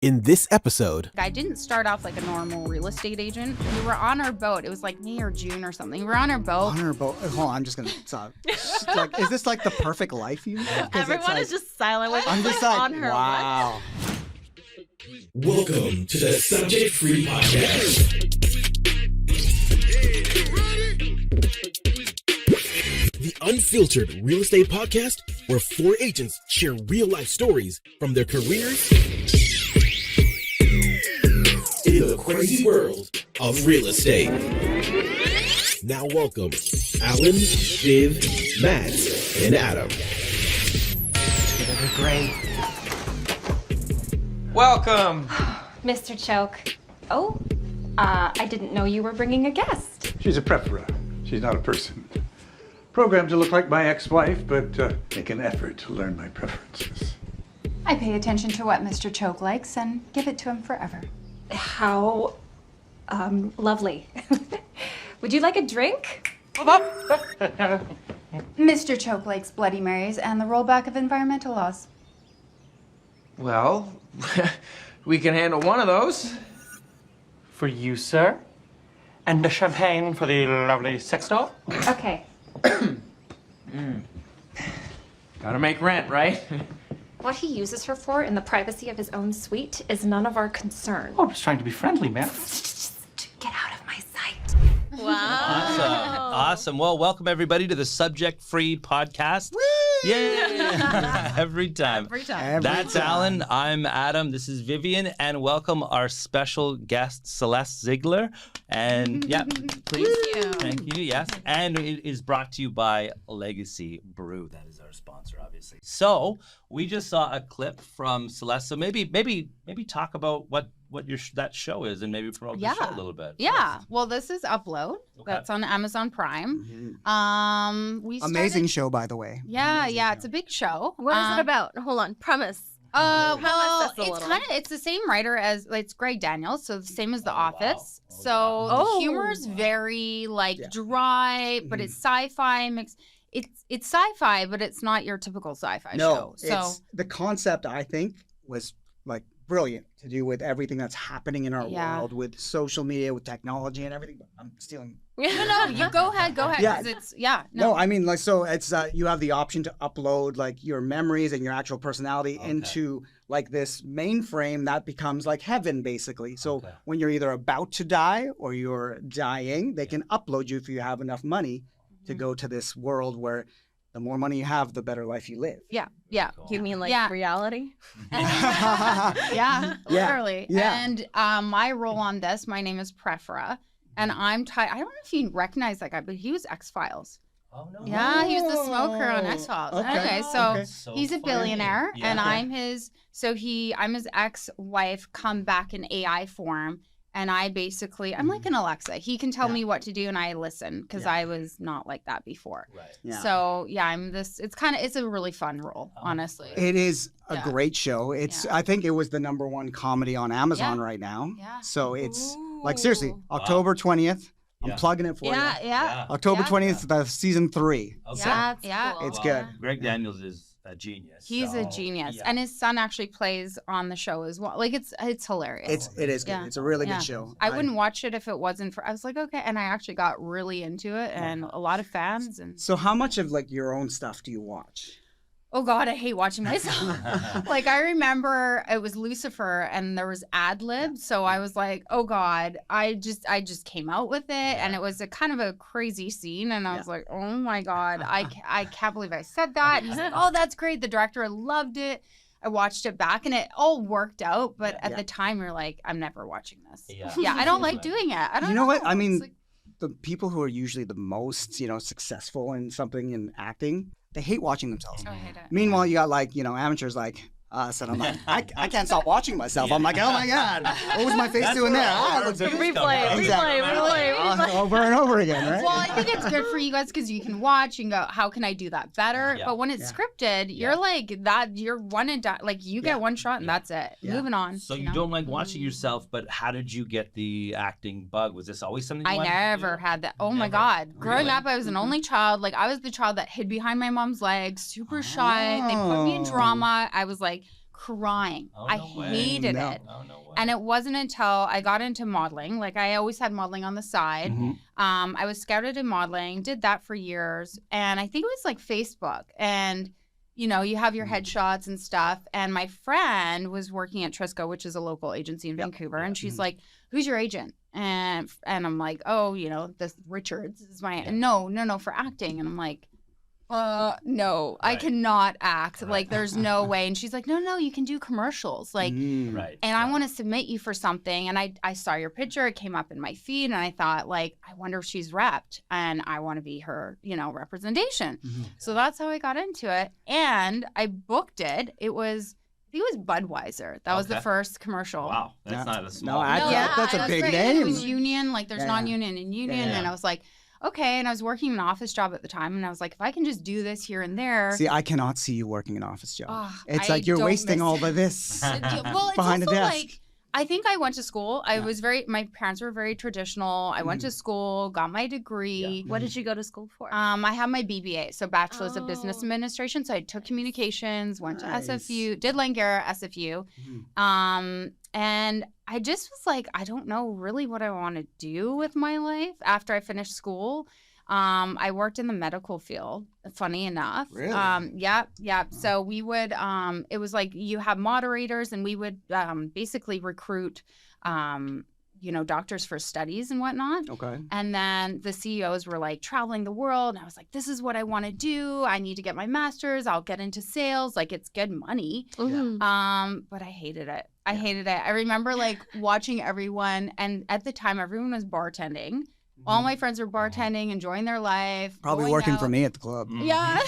In this episode, I didn't start off like a normal real estate agent. We were on our boat. It was like May or June or something. We were on our boat. On our boat. Hold on, I'm just gonna stop. Like, is this like the perfect life you live? Everyone is just silent. We're I'm just like, on her. wow. Welcome to the Subject Free Podcast. The unfiltered real estate podcast where four agents share real life stories from their careers in the crazy world of real estate. Now welcome Alan, Viv, Matt, and Adam. They're great. Welcome. Mr. Choke. Oh, I didn't know you were bringing a guest. She's a preferer. She's not a person. Programmed to look like my ex-wife, but make an effort to learn my preferences. I pay attention to what Mr. Choke likes and give it to him forever. How, lovely. Would you like a drink? Mr. Choke likes Bloody Marys and the rollback of environmental laws. Well, we can handle one of those. For you, sir. And the champagne for the lovely sex doll. Okay. Gotta make rent, right? What he uses her for in the privacy of his own suite is none of our concern. Oh, just trying to be friendly, man. Get out of my sight. Awesome. Well, welcome everybody to the Subject Free Podcast. Woo! Yeah. Every time. That's Alan. I'm Adam. This is Vivian. And welcome our special guest, Celeste Ziegler. And yeah, please. Thank you. Yes. And it is brought to you by Legacy Brew. That is our sponsor, obviously. So we just saw a clip from Celeste. So maybe talk about what that show is and maybe promote the show a little bit. Yeah. Well, this is UPLOAD. Okay. That's on Amazon Prime. Mm-hmm. Amazing show, by the way. Yeah, it's a big show. What is it about? Hold on. Premise. Well, it's the same writer as it's Greg Daniels, so the same as The Office. Wow. So the humor is very dry, but it's sci-fi mixed. It's sci-fi, but it's not your typical sci-fi show. So the concept, I think, was like brilliant to do with everything that's happening in our world with social media, with technology and everything. I'm stealing. No, you go ahead. Yeah. It's No, I mean, like, so it's you have the option to upload like your memories and your actual personality into like this mainframe that becomes like heaven, basically. So when you're either about to die or you're dying, they can upload you if you have enough money to go to this world where the more money you have, the better life you live. Yeah. Cool. You mean like reality? Literally. Yeah. And my role on this, my name is Prefera, and I don't know if you recognize that guy, but he was X-Files. Oh, no. Yeah, he was the smoker on X-Files. Okay, so he's a billionaire, and I'm his ex-wife come back in AI form. And I'm like an Alexa. He can tell me what to do, and I listen because I was not like that before. Right. Yeah. So I'm this. It's a really fun role, honestly. It is a great show. I think it was the #1 comedy on Amazon right now. Yeah. So it's like seriously, October 20th. I'm plugging it for you. Yeah. October 20th, the season 3. Okay. Yeah. Cool. It's good. Greg Daniels is a genius. He's a genius, and his son actually plays on the show as well. Like it's hilarious. It is good. Yeah. It's a really good show. I wouldn't watch it if it wasn't for. I was like, okay, and I actually got really into it, and a lot of fans. And so, how much of like your own stuff do you watch? Oh God, I hate watching myself. Like I remember it was Lucifer and there was ad libs. So I was like, oh God, I just came out with it. And it was a kind of a crazy scene. And I was like, oh my God, I can't believe I said that. And he said, oh, that's great. The director loved it. I watched it back and it all worked out. But at the time you're like, I'm never watching this. Yeah, I don't like doing it. I don't know. You know what? I mean, the people who are usually the most, successful in something in acting, they hate watching themselves. Oh, I hate it. Meanwhile, you got like, amateurs like us, and I'm like, I can't stop watching myself. I'm like, oh my God, what was my face doing there? Replay. Over and over again, right? Well, I think it's good for you guys because you can watch and go, how can I do that better? Yeah. But when it's scripted, you're like that. You're one and done. Like you get one shot and that's it. Yeah. Moving on. So you don't like watching yourself, but how did you get the acting bug? Was this always something you wanted never to do? had that. Oh my God. Growing up, I was an only child. Like I was the child that hid behind my mom's legs, super shy. They put me in drama. I was like crying. Oh, I no way. hated No. it. Oh, no way. And it wasn't until I got into modeling, like I always had modeling on the side. I was scouted in modeling, did that for years. And I think it was like Facebook. And, you know, you have your headshots and stuff. And my friend was working at Trisco, which is a local agency in Vancouver. And she's like, who's your agent? And I'm like, oh, you know, this Richards is my, no, for acting. And I'm like, no, I cannot act. Like, there's no way. And she's like, no, you can do commercials. Like, and I want to submit you for something. And I saw your picture. It came up in my feed. And I thought, like, I wonder if she's repped. And I want to be her, you know, representation. So that's how I got into it. And I booked it. I think it was Budweiser. That was the first commercial. Wow, that's not a small. That's a big great. name. It was union. Like, there's non-union and union. And I was like, okay. And I was working an office job at the time. And I was like, if I can just do this here and there. See, I cannot see you working an office job. It's I like you're don't wasting miss all it. of this Well, it's behind also a desk. like, I think I went to school. My parents were very traditional. I went to school, got my degree. What did you go to school for? I have my BBA, so Bachelor's of Business Administration. So I took communications, went to SFU, did Langara, SFU. And I just was like, I don't know really what I want to do with my life after I finished school. I worked in the medical field, funny enough. Really? Yeah. So we would, it was like you have moderators and we would basically recruit, you know, doctors for studies and whatnot. Okay. And then the CEOs were like traveling the world. And I was like, this is what I want to do. I need to get my master's. I'll get into sales. Like, it's good money. But I hated it. I hated it. I remember like watching everyone. And at the time, everyone was bartending. All my friends were bartending, enjoying their life. Probably working for me at the club. Yeah.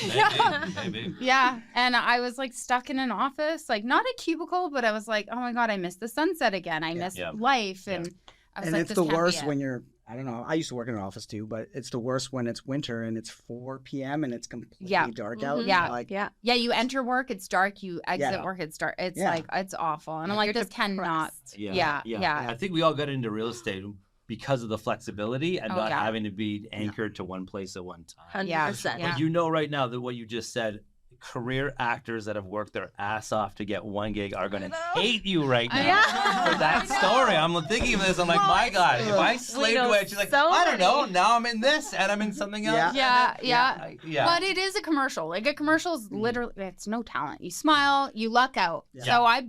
Maybe. Yeah. And I was like stuck in an office, like not a cubicle, but I was like, oh my God, I miss the sunset again. I miss life. And I was And like, it's this the can't be worst it. when you're, I don't know, I used to work in an office too, but it's the worst when it's winter and it's 4 p.m. and it's completely dark out. Yeah. Like, Yeah, you enter work, it's dark. You exit work, it's dark. It's like, it's awful. And I'm like, this cannot. Yeah. I think we all got into real estate because of the flexibility and not having to be anchored to one place at one time. 100%. But you know right now that what you just said, career actors that have worked their ass off to get one gig are going to hate you right now for that story. I'm thinking of this. I'm like, my God, if I slaved away, she's like, I don't know. Now I'm in this and I'm in something else. Yeah. Yeah. But it is a commercial. Like a commercial is literally, it's no talent. You smile, you luck out. So I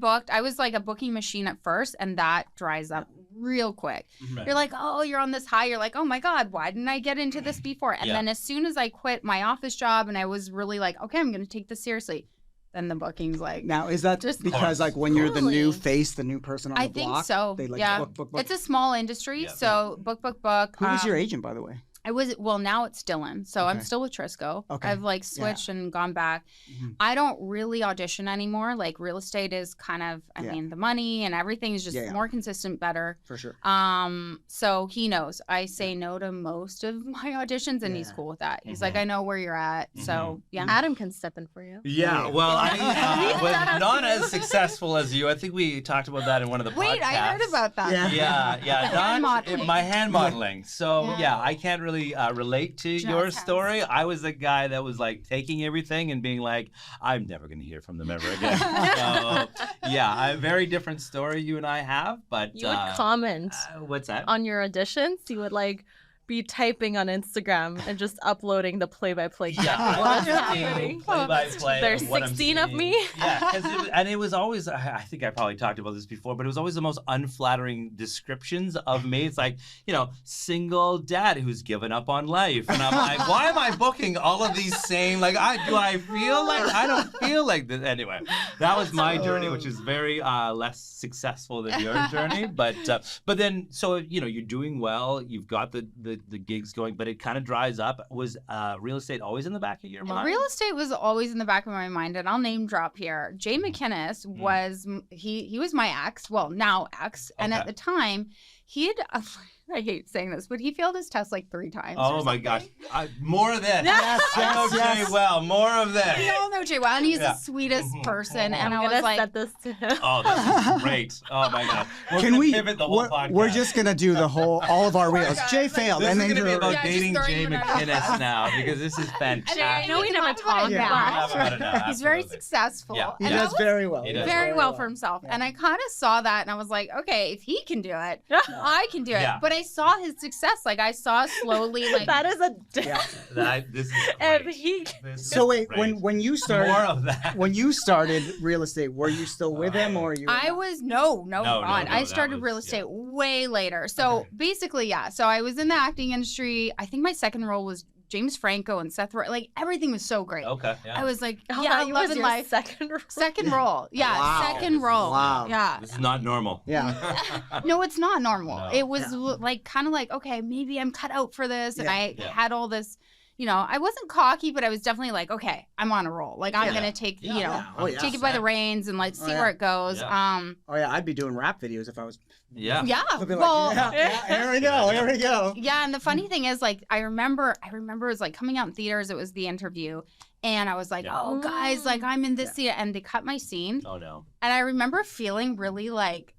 was like a booking machine at first, and that dries up real quick. You're like, oh, you're on this high. You're like, oh my God, why didn't I get into this before? And then as soon as I quit my office job and I was really like, okay, I'm going to take this seriously, then the booking's like. now, is that just because like when you're the new face, the new person on the I think block? so. They like book. It's a small industry. So book. Who was your agent, by the way? Now it's Dylan. So I'm still with Trisco. Okay. I've like switched and gone back. I don't really audition anymore. Like real estate is kind of, I mean, the money and everything is just more consistent, better. For sure. So he knows. I say no to most of my auditions and he's cool with that. He's like, I know where you're at. So yeah. Adam can step in for you. Yeah, well, I was not as successful as you. I think we talked about that in one of the podcasts. Wait, I heard about that. Yeah. Hand modeling. My hand modeling. So I can't really relate to your story. I was the guy that was like taking everything and being like, I'm never going to hear from them ever again. So a very different story you and I have. But you would comment. What's that? On your auditions, you would like be typing on Instagram and just uploading the play-by-play. Play-by-play. There's 16 of me. And it was always, I think I probably talked about this before, but it was always the most unflattering descriptions of me. It's like, single dad who's given up on life. And I'm like, why am I booking all of these same, like, I feel like, I don't feel like this. Anyway, that was my journey, which is very less successful than your journey. But then, so, you're doing well. You've got the gigs going, but it kind of dries up. Was real estate always in the back of your mind? Real estate was always in the back of my mind, and I'll name drop here. Jay McInnes was he was my ex, well now ex, and at the time He'd, I hate saying this, but he failed his test like 3 times. Oh my gosh. More of this. Yes, I know yes. Jay well. More of this. We all know Jay well, and he's the sweetest person. And I was like, set this to him. Oh, this is great. Oh my God. Can we pivot the whole podcast? we're just gonna do all of our reels. Jay failed, This and is then going to be you're about Yeah, just dating throwing Jay him under the McInnes now because this is fantastic. I know we never talked about it. about We'll talk about it now, He's very absolutely. successful. Yeah. he And does I was very well. He does very well for himself. And I kind of saw that, and I was like, okay, if he can do it, I can do it. Yeah. But I saw his success. Like I saw slowly, like That is a. This is And great. he. This is So wait, great. when you More started of that. when you started real estate, were you still with him or you? I was no, No, God. no, I that started was- real estate way later. So basically, yeah. So I was in the acting industry. I think my second role was James Franco and Seth Rogen. Like everything was so great. Okay. Yeah. I was like, Oh, yeah, that love was and your life. Second role. Yeah, Wow. second role. Wow. Yeah. This is not normal. Yeah. No, it's not normal. No. It was like kind of like, okay, maybe I'm cut out for this. And Yeah. I Yeah. had all this, I wasn't cocky, but I was definitely like, okay, I'm on a roll. Like I'm Yeah. going to take, Yeah. Oh, yeah. take it by the reins and like see yeah. where it goes. Yeah. Oh yeah, I'd be doing rap videos if I was. Yeah. Yeah. I'd be like, Well, here we go, here we go. yeah, and the funny thing is, like, I remember it was like coming out in theaters. It was the interview, and I was like, Yeah. "Oh, guys, like I'm in this scene," and they cut my scene, Oh no. and I remember feeling really like,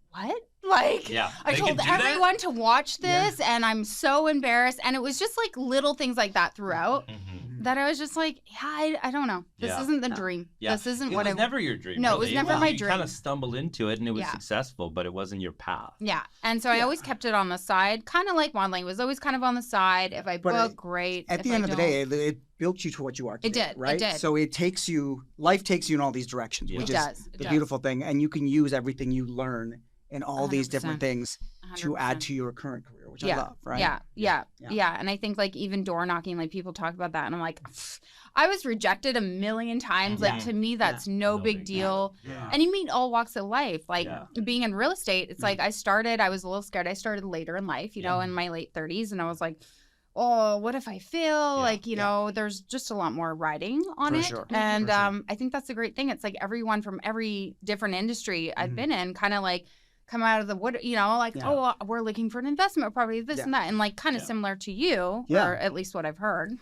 "What?" Like, Yeah. I They told can do that? everyone to watch this, and I'm so embarrassed, and it was just like little things like that throughout Mhm. that I was just like, "Yeah, I don't know. This Yeah. isn't the dream. Yeah. This isn't It what was I." never your dream. No, it was really. never my You kind dream. of stumbled into it and it was Yeah. successful, but it wasn't your path. Yeah, and so I always kept it on the side, kind of like modeling. It was always kind of on the side. If I But book, great. At If the I end of the don't- day, it built you to what you are today. It did, it right? did. So life takes you in all these directions, Yeah. which It is does, it the does. beautiful thing, and you can use everything you learn in all these 100%. different things to add 100%. to your current career, which I Yeah, love. Right? Yeah, yeah, Yeah. yeah. And I think like even door knocking, like people talk about that, and I'm like, I was rejected a million times. Like to me, that's no big deal. Yeah. And you meet all walks of life. Like Yeah. being in real estate, it's like I was a little scared. I started later in life, in my late 30s, and I was like, oh, what if I fail? Like, there's just a lot more riding on For it. sure. And For sure. I think that's a great thing. It's like everyone from every different industry I've been in kind of like come out of the wood, like, Yeah. oh, we're looking for an investment property, this Yeah. and that. And like kind of similar to you, Yeah. or at least what I've heard.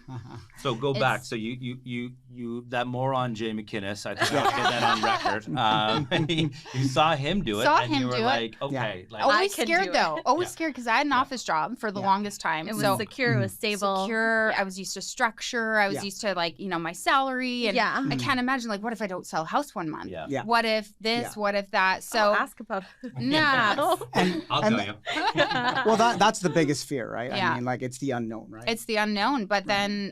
So go back. It's- So you that moron Jay McInnes, I think I'll get that on record. You saw him do it, Saw and him you were do it. like, okay, like Always can scared do it. though. Always Yeah. scared because I had an office job for the longest time. It was so secure, it was stable. secure. I was used to structure. I was Yeah. used to like, my salary. And Yeah. I can't imagine like, what if I don't sell a house one month? yeah. Yeah. What if this? Yeah. What if that? So So ask about nah. And, I'll and- tell you. well, that's the biggest fear, right? Yeah. I mean, like it's the unknown, right? It's the unknown. But then,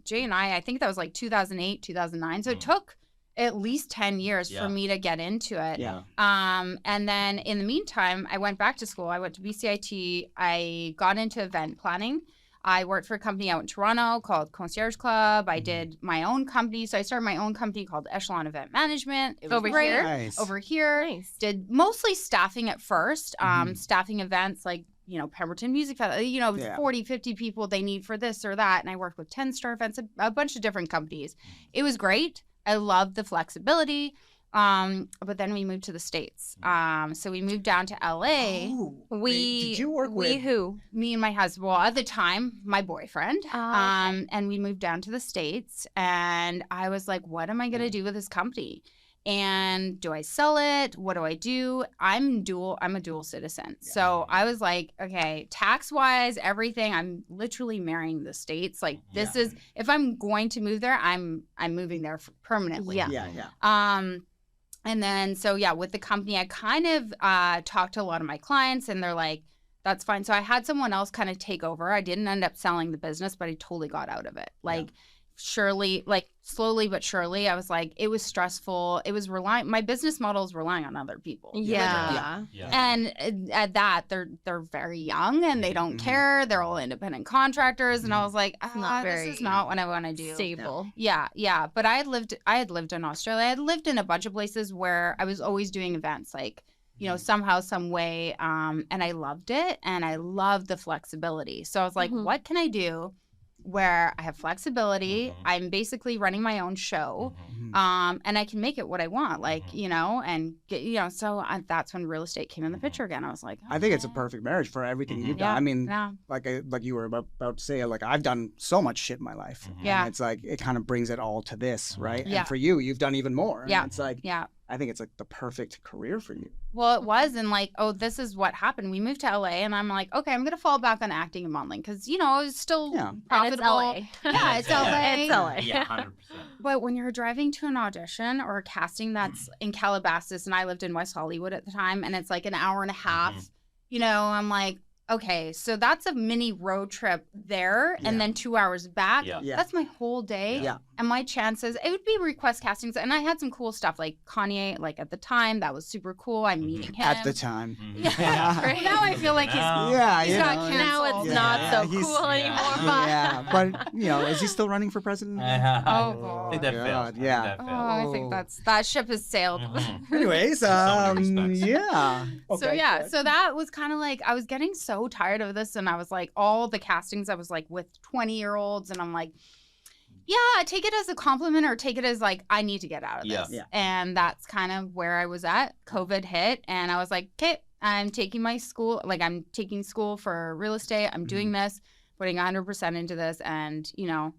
Jay and I think that was like 2008, 2009. So it took at least 10 years Yeah. for me to get into it. Yeah. And then in the meantime, I went back to school. I went to BCIT. I got into event planning. I worked for a company out in Toronto called Concierge Club. I did my own company. So I started my own company called Echelon Event Management. It was Over great. here? Nice. Over here. Nice. Did mostly staffing at first, staffing events like, Pemberton Music Festival, with Yeah. 40, 50 people they need for this or that. And I worked with 10-star events, a bunch of different companies. It was great. I loved the flexibility. But then we moved to the States. So we moved down to LA. Oh, We did you work with? we who? Me and my husband, well, at the time, my boyfriend. Okay. And we moved down to the States. And I was like, what am I going to do with this company? And do I sell it? What do I do? I'm a dual citizen. So I was like, okay, tax wise, everything, I'm literally marrying the States. Like this is, if I'm going to move there, I'm moving there permanently. Yeah. Yeah. And then, so yeah, with the company, I kind of talked to a lot of my clients and they're like, that's fine. So I had someone else kind of take over. I didn't end up selling the business, but I totally got out of it. Like slowly but surely, I was like, it was stressful. It was my business model is relying on other people. Yeah. And at that, they're very young and they don't care. They're all independent contractors. And I was like, this is not what I want to do. Stable. Yeah. But I had lived in Australia. I had lived in a bunch of places where I was always doing events, like, somehow, some way. And I loved it. And I loved the flexibility. So I was like, what can I do where I have flexibility. I'm basically running my own show, and I can make it what I want, like, you know, and get, you know, so that's when real estate came in the picture again. I was like, I think it's a perfect marriage for everything you've done. I mean, like you were about to say, like, I've done so much shit in my life. And it's like, it kind of brings it all to this, right? And for you, you've done even more. And it's like, I think it's like the perfect career for you. Well, it was, and like, oh, this is what happened. We moved to LA, and I'm like, okay, I'm gonna fall back on acting and modeling because, you know, it's still profitable. And it's LA. Yeah, it's LA. It's LA. Yeah, 100%. But when you're driving to an audition or a casting that's in Calabasas, and I lived in West Hollywood at the time, and it's like an hour and a half, you know, I'm like, okay, so that's a mini road trip there, and then 2 hours back. That's my whole day. And my chances, it would be request castings. And I had some cool stuff, like Kanye, like at the time, that was super cool. I'm meeting him. At the time. Well, now I feel like he's got canceled. Now it's not so cool anymore. But, you know, is he still running for president? Oh, God. I think that failed. Yeah. I think that ship has sailed. Anyways, yeah. Okay, so that was kind of like, I was getting so tired of this, and I was like, all the castings I was like with 20-year-olds, and I'm like, yeah, take it as a compliment or take it as like, I need to get out of this. And that's kind of where I was at. COVID hit, and I was like, okay, I'm taking my school, like I'm taking school for real estate. I'm doing this, putting 100% into this, and you know,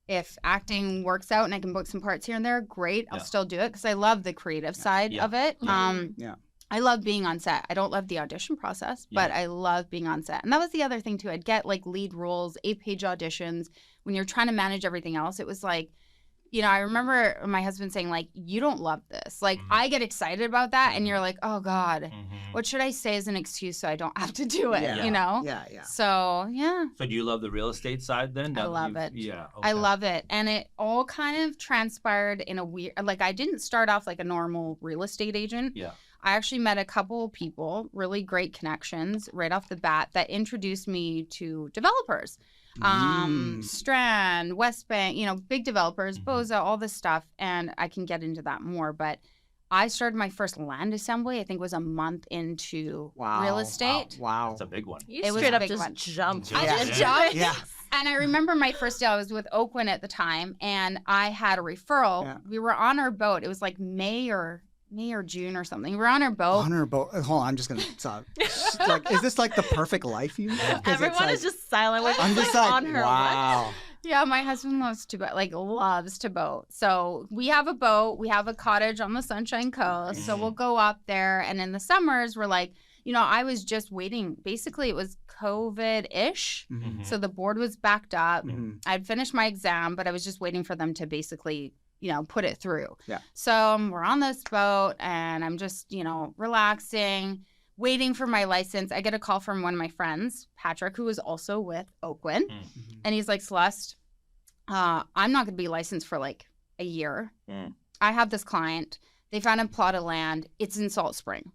if acting works out and I can book some parts here and there, great, I'll still do it because I love the creative side of it. I love being on set. I don't love the audition process, but I love being on set. And that was the other thing too. I'd get like lead roles, 8-page auditions. When you're trying to manage everything else, it was like, you know, I remember my husband saying like, you don't love this. Like I get excited about that, and you're like, oh God, what should I say as an excuse so I don't have to do it, you know? So, So do you love the real estate side then? I love it. Yeah. I love it. And it all kind of transpired in a weird, like I didn't start off like a normal real estate agent. I actually met a couple people, really great connections right off the bat that introduced me to developers. Strand, West Bank, you know, big developers, Boza, all this stuff. And I can get into that more. But I started my first land assembly, I think was a month into real estate. Wow. That's a big one. You straight up just jumped. I just jumped. And I remember my first deal, I was with Oakland at the time, and I had a referral. We were on our boat. It was like May or June or something. We were on our boat. On our boat. Hold on, I'm just gonna. Like, is this like the perfect life you live? Everyone is just silent. I'm just like, on her wow. Yeah, my husband loves to boat, like loves to boat. So we have a boat. We have a cottage on the Sunshine Coast. So we'll go up there, and in the summers, we're like, you know, I was just waiting. Basically, it was COVID-ish. So the board was backed up. I'd finished my exam, but I was just waiting for them to basically, you know, put it through. So we're on this boat, and I'm just, you know, relaxing, waiting for my license. I get a call from one of my friends, Patrick, who was also with Oakland. And he's like, Celeste, I'm not going to be licensed for like a year. I have this client. They found a plot of land. It's in Salt Spring.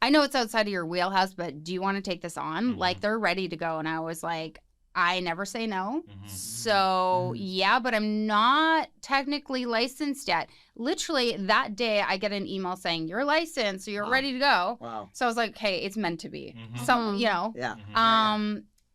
I know it's outside of your wheelhouse, but do you want to take this on? Like, they're ready to go. And I was like, I never say no. So, yeah, but I'm not technically licensed yet. Literally that day, I get an email saying, you're licensed, so you're ready to go. So I was like, hey, it's meant to be. So, you know.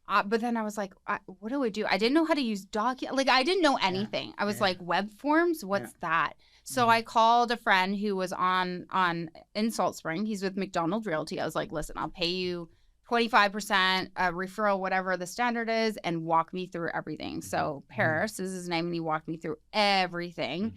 But then I was like, what do I do? I didn't know how to use like, I didn't know anything. I was like, web forms? What's that? So I called a friend who was in Salt Spring. He's with McDonald Realty. I was like, listen, I'll pay you 25% referral, whatever the standard is, and walk me through everything. So Paris is his name, and he walked me through everything.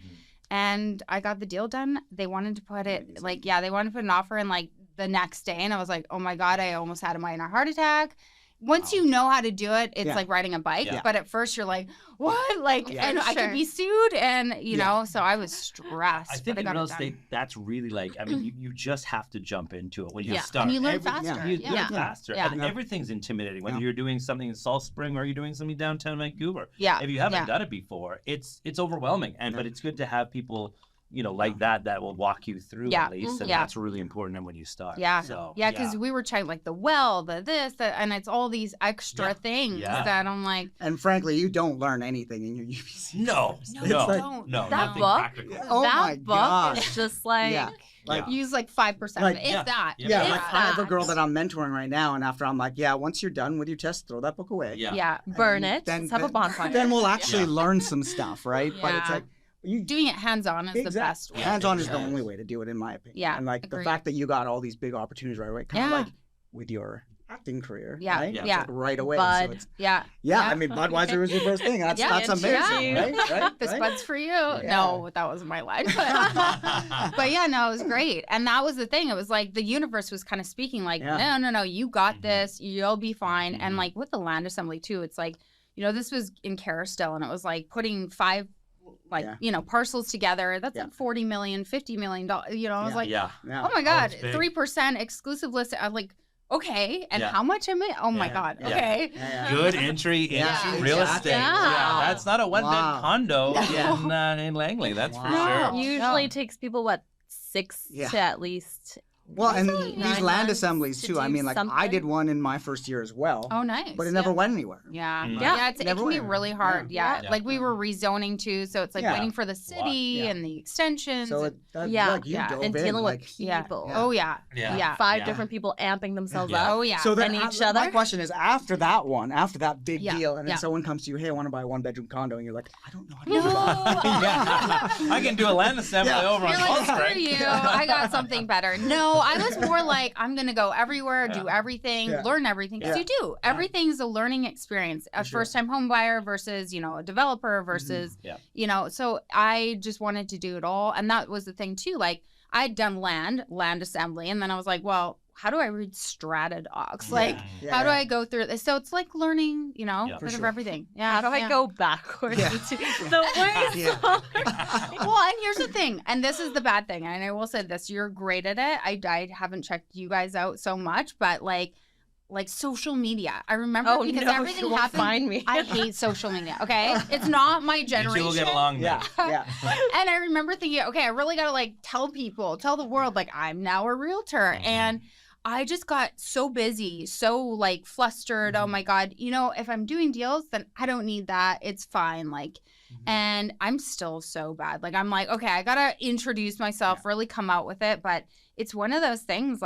And I got the deal done. They wanted to put it, like, they wanted to put an offer in, like, the next day. And I was like, oh, my God, I almost had a minor heart attack. Once you know how to do it, it's like riding a bike. But at first you're like, what? Like, and I could be sued. And, you know, so I was stressed. I think in real estate, that's really like, I mean, you just have to jump into it when you start. And you learn faster. You learn faster. And everything's intimidating, whether you're doing something in Salt Spring or you're doing something downtown Vancouver. If you haven't done it before, it's overwhelming. But it's good to have people, you know, like that will walk you through at least. And that's really important when you start. Because we were trying like the well, the this, and it's all these extra things that I'm like. And frankly, you don't learn anything in your UBC. No, that book, Oh my book is just like. Like, use like 5% Like, of it, if that. yeah, if like I have a that. girl that I'm mentoring right now, and after I'm like, yeah, once you're done with your test, throw that book away. Yeah. Burn it. Let's have a bonfire. Then we'll actually learn some stuff, right? But it's Yeah. like you Doing it hands-on is the best way. Hands-on is the only way to do it, in my opinion. Yeah, And like agreed. the fact that you got all these big opportunities right away, kind of Yeah. like with your acting career, Yeah, right? yeah. It's like right away. Bud. So it's, Yeah. yeah, I mean, Budweiser was your first thing. That's Yeah. that's amazing, Yeah. right? This Right? bud's for you. No, that wasn't my line. But yeah, no, it was great. And that was the thing. It was like the universe was kind of speaking like, no, you got this. You'll be fine. And like with the land assembly too, it's like, this was in Caristyle, and it was like putting 5 parcels together. That's like $40 million, $50 million. I was like, oh my God, 3% exclusive list. I'm like, okay, and how much am I? Oh my God, okay. Good entry into real estate. Yeah. That's not a one-bed condo in Langley. That's for sure. Usually takes people, 6 to at least. Well, and 9 these land months assemblies to too. I do mean, like I something. did one in my first year as well. Oh, nice. But it never went anywhere. Yeah. Mm. Yeah, it Never can be went. really hard. Yeah. Yeah. Like we were rezoning too, so it's like Yeah. waiting for the city and the extensions. So and- like you dove and in, dealing like, with people. Oh yeah. Yeah. Yeah. 5 different people amping themselves up. Oh yeah. So then and each my other. question is, after that big Yeah, deal, and then yeah. someone comes to you, hey, I want to buy a 1-bedroom condo, and you're like, I don't know how to No. do that. I can do a land assembly over on You're Wall like, screw Street. you. I got something better. No, I was more like, I'm gonna go everywhere, do everything, learn everything. Because you do. Everything's a learning experience. A first-time home buyer versus, a developer versus, So I just wanted to do it all, and that was the thing too. Like I'd done land assembly, and then I was like, well, how do I read strata docs? Like, how do I go through this? So it's like learning, a bit of everything. Yeah. How do I go backwards into the worst part? Well, and here's the thing, and this is the bad thing, and I will say this: you're great at it. I haven't checked you guys out so much, but like social media. I remember because everything you won't happened. find me. I hate social media. Okay, it's not my You generation. two will get along now. And I remember thinking, okay, I really gotta tell the world, I'm now a realtor, and I just got so busy, so flustered. Oh my God, if I'm doing deals, then I don't need that. It's fine. And I'm still so bad. I'm like, okay, I gotta introduce myself, really come out with it. But it's one of those things.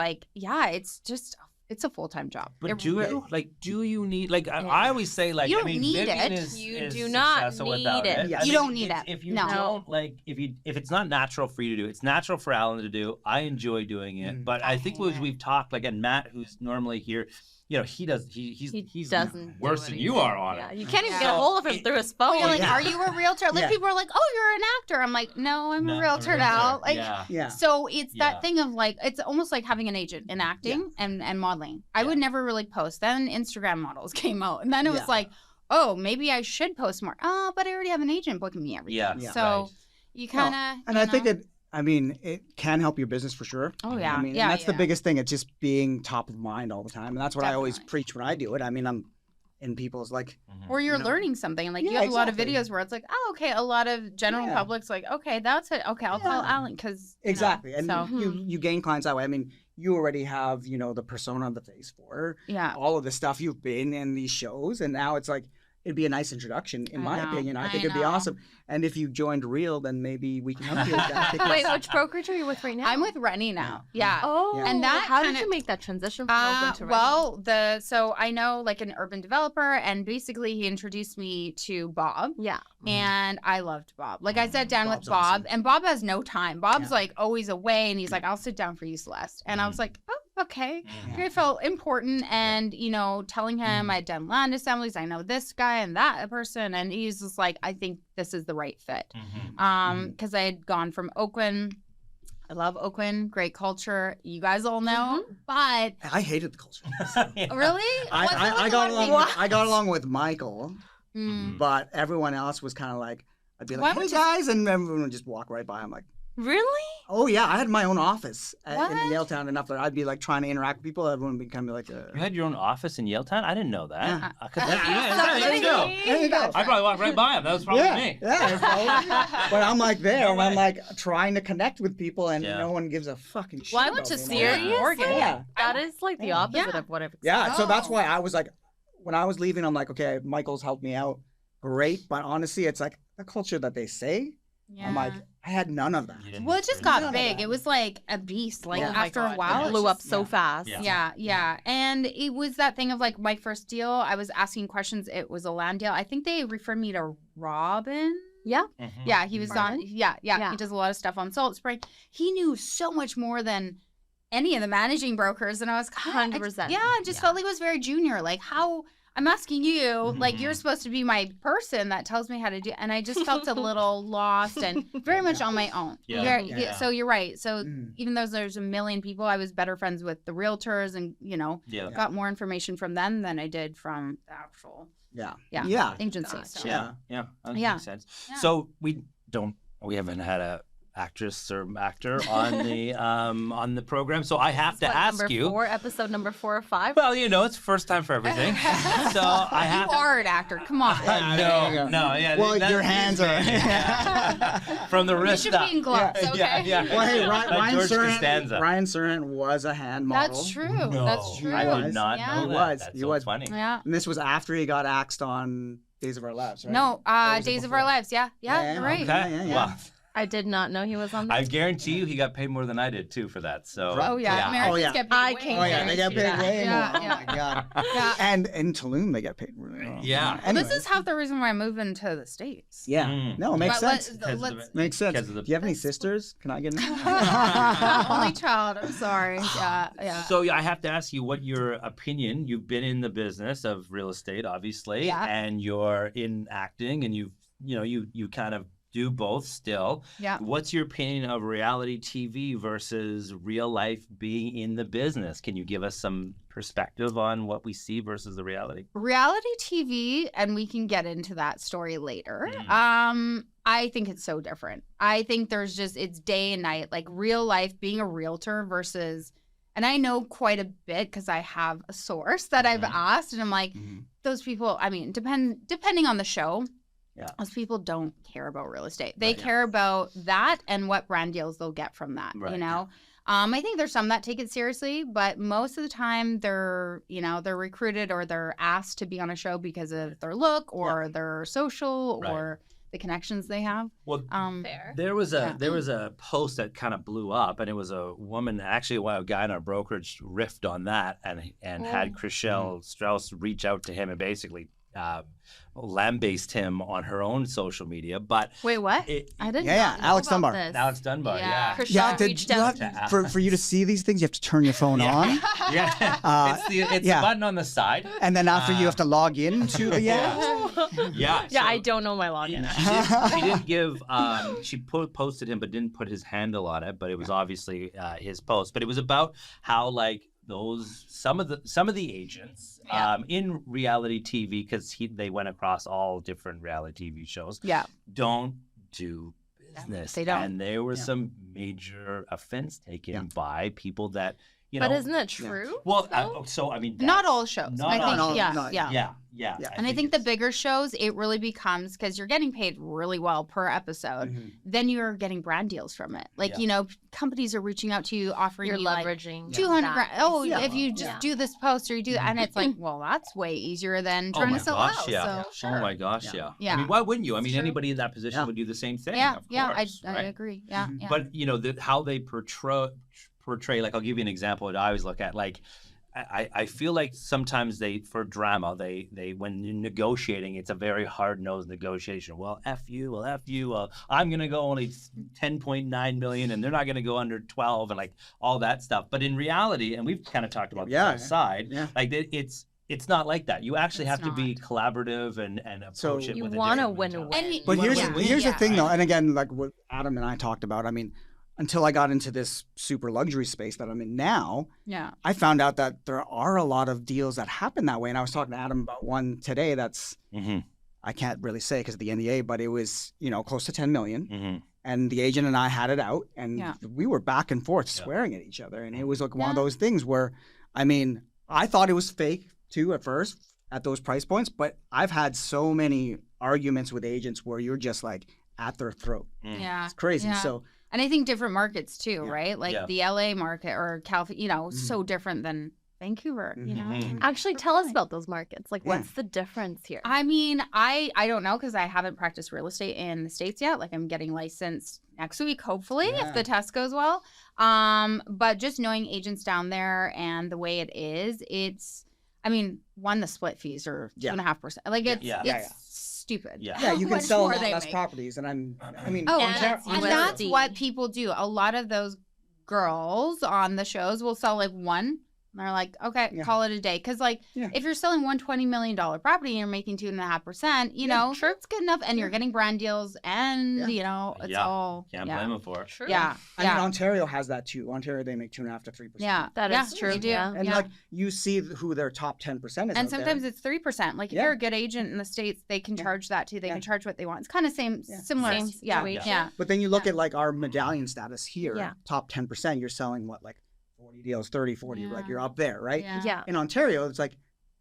It's a full-time job. But do you need I always say You don't need Vivian it. is do not successful need without it. You I mean, don't need it. If you No. don't if it's not natural for you to do, it's natural for Alan to do. I enjoy doing it, but I think as we've talked, and Matt, who's normally here, he's doesn't worse do than anything. you are on Yeah, it. you can't even get a hold of him through his phone. You're like, are you a realtor? People are like, oh, you're an actor. I'm like, no, I'm a realtor now. So it's that thing of it's almost like having an agent in acting and modeling. I would never really post. Then Instagram models came out, and then it was like, oh, maybe I should post more. Oh, but I already have an agent booking me every day. So you kind of. And I think it can help your business for sure. Oh yeah. And that's the biggest thing. It's just being top of mind all the time, and that's what I always preach when I do it. I mean, I'm in people's or you're learning something, and you have a lot of videos where it's like, oh, okay, a lot of general public's like, okay, that's it. Okay, I'll call Alan because exactly, and you gain clients that way. I mean, you already have the persona on the face for all of the stuff you've been in these shows, and now it's like it'd be a nice introduction, in my opinion. I think it'd be awesome. And if you joined Real, then maybe we can help you with that. Wait, which brokerage are you with right now? I'm with Rennie now. Yeah. Oh, and that how did you make that transition from open to Rennie? So I know an urban developer, and basically he introduced me to Bob. Yeah. And I loved Bob. I sat down with Bob, awesome. And Bob has no time. Bob's always away, and he's like, I'll sit down for you, Celeste. And I was like, oh, okay. I felt important, and telling him I'd done land assemblies, I know this guy and that person, and he's just like, I think this is the right fit. Because I had gone from Oakland. I love Oakland, great culture. You guys all know, but I hated the culture. Really? I got along with Michael, but everyone else was kind of like, I'd be like, hey guys, and everyone would just walk right by. I'm like, really? Oh yeah, I had my own office in Yaletown enough that I'd be trying to interact with people. Everyone would become like You had your own office in Yaletown? I didn't know that. There you go. I probably walked right by him. That was probably me. Yeah, but I'm there, and I'm trying to connect with people, and no one gives a fucking shit. Well, I went to Sears, Oregon. Yeah. That is the opposite of what I've expected. Yeah, so that's why I was when I was leaving, I'm like, okay, Michael's helped me out, great, but honestly, it's the culture that they say. Yeah. I'm like, I had none of that. Well, it just got big. It was like a beast. Like after a while, it blew up so fast. Yeah. And it was that thing of like my first deal, I was asking questions. It was a land deal. I think they referred me to Robin. Yeah. Yeah, he was on. Yeah. He does a lot of stuff on Salt Spring. He knew so much more than any of the managing brokers. And I was 100%. I just felt like it was very junior. Like how I'm asking you, like you're supposed to be my person that tells me how to do. And I just felt a little lost and very much on my own. So you're right. So even though there's a million people, I was better friends with the realtors and, got more information from them than I did from the actual agency. So. That makes sense. Yeah. So we haven't had a actress or actor on the program, so I have to ask you. Episode number 4 or 5. Well, it's first time for everything. So I have. You are an actor. Come on. No. Well, your hands are from the wrist you should up. be in gloves. Okay. Well, hey, Ryan George Serhant was a hand model. That's true. That's true. I did not know that. That's He so was funny. Yeah. And this was after he got axed on Days of Our Lives, right? No, Days of Our Lives. Yeah, you're right. Okay. Well, I did not know he was on that. I guarantee you he got paid more than I did too for that. So Americans get paid I way can't more. They get paid way more. Yeah. Oh my god. Yeah. And in Tulum they get paid really well. Yeah. This is half the reason why I moved into the States. Yeah. No, it makes sense. Makes sense. Do you have any sisters? Can I get in? Only child. I'm sorry. Yeah. So I have to ask you what your opinion. You've been in the business of real estate, obviously, and you're in acting, and you kind of do both still. Yeah. What's your opinion of reality TV versus real life being in the business? Can you give us some perspective on what we see versus the reality? Reality TV, and we can get into that story later. I think it's so different. I think it's day and night, like real life being a realtor versus, and I know quite a bit because I have a source that I've asked, and I'm like, those people, I mean, depending on the show, those people don't care about real estate. They care about that and what brand deals they'll get from that, I think there's some that take it seriously, but most of the time they're recruited or they're asked to be on a show because of their look or their social or the connections they have. Well, there was a post that kind of blew up, and it was a woman, actually a guy in our brokerage riffed on that and had Chriselle Strauss reach out to him and basically lambasted him on her own social media. But wait, what? I didn't. Yeah, Alex Dunbar. Alex Dunbar. Yeah. Chriselle reached out for you to see these things, you have to turn your phone on. Yeah. It's the button on the side. And then after you have to log in to the Yeah. Yeah, I don't know my login. She didn't give. She posted him, but didn't put his handle on it. But it was obviously his post. But it was about how some of the agents in reality TV, because they went across all different reality TV shows. Yeah. Don't do business. They don't. And there were some major offense taken by people that. But isn't it true? Well, so I mean, not all shows. Not I think, all. Yeah. And I think the bigger shows, it really becomes, because you're getting paid really well per episode, then you're getting brand deals from it. Like, companies are reaching out to you, offering you're you leveraging like 200 grand. Oh, if you just do this post or you do that. And it's like, well, that's way easier than trying to sell a house. Yeah. So, sure. Oh my gosh, yeah. Yeah. I mean, why wouldn't you? I mean, anybody in that position would do the same thing. Yeah, of course, I agree. Yeah. But, how they portray, like, I'll give you an example that I always look at. Like, I feel like sometimes for drama, they when you're negotiating, it's a very hard-nosed negotiation. Well, F you. Well, I'm going to go only 10.9 million and they're not going to go under 12 and like all that stuff. But in reality, and we've kind of talked about the side, like it's not like that. You actually have to be collaborative and approach it with a want to different win-win. But here's the thing, though, and again, like what Adam and I talked about, I mean, until I got into this super luxury space that I'm in now, I found out that there are a lot of deals that happen that way. And I was talking to Adam about one today that's, I can't really say because of the NDA, but it was, close to 10 million. And the agent and I had it out, and we were back and forth swearing at each other. And it was like one of those things where, I mean, I thought it was fake too at first at those price points, but I've had so many arguments with agents where you're just like at their throat. Yeah. It's crazy. Yeah. So, and I think different markets too, right? Like the LA market or California, so different than Vancouver, you know. Mhm. Actually, tell us about those markets. Like, what's the difference here? I mean, I don't know because I haven't practiced real estate in the States yet. Like I'm getting licensed next week, hopefully, if the test goes well. But just knowing agents down there and the way it is, I mean, the split fees are 2.5%. Like it's stupid. Yeah, you can Much sell a more lot they less make. properties, and I mean, Oh, Ontario- and that's what people do. A lot of those girls on the shows will sell like one. And they're like, okay, call it a day. Because, like, if you're selling one $20 million property and you're making 2.5%, you know, it's good enough. And you're getting brand deals and, you know, it's all. Can't blame them for it. True. Yeah. I mean, Ontario has that too. Ontario, they make 2.5% to 3%. Yeah. That is true. They do. Yeah. And like you see who their top 10% is. And out sometimes there. it's 3%. Like if you're a good agent in the States, they can charge that too. They can charge what they want. It's kind of similar. Same situation. Yeah. But then you look at like our medallion status here, Yeah. top 10%, you're selling what, like 40 deals, 30, 40, like you're up there, right? Yeah. In Ontario, it's like,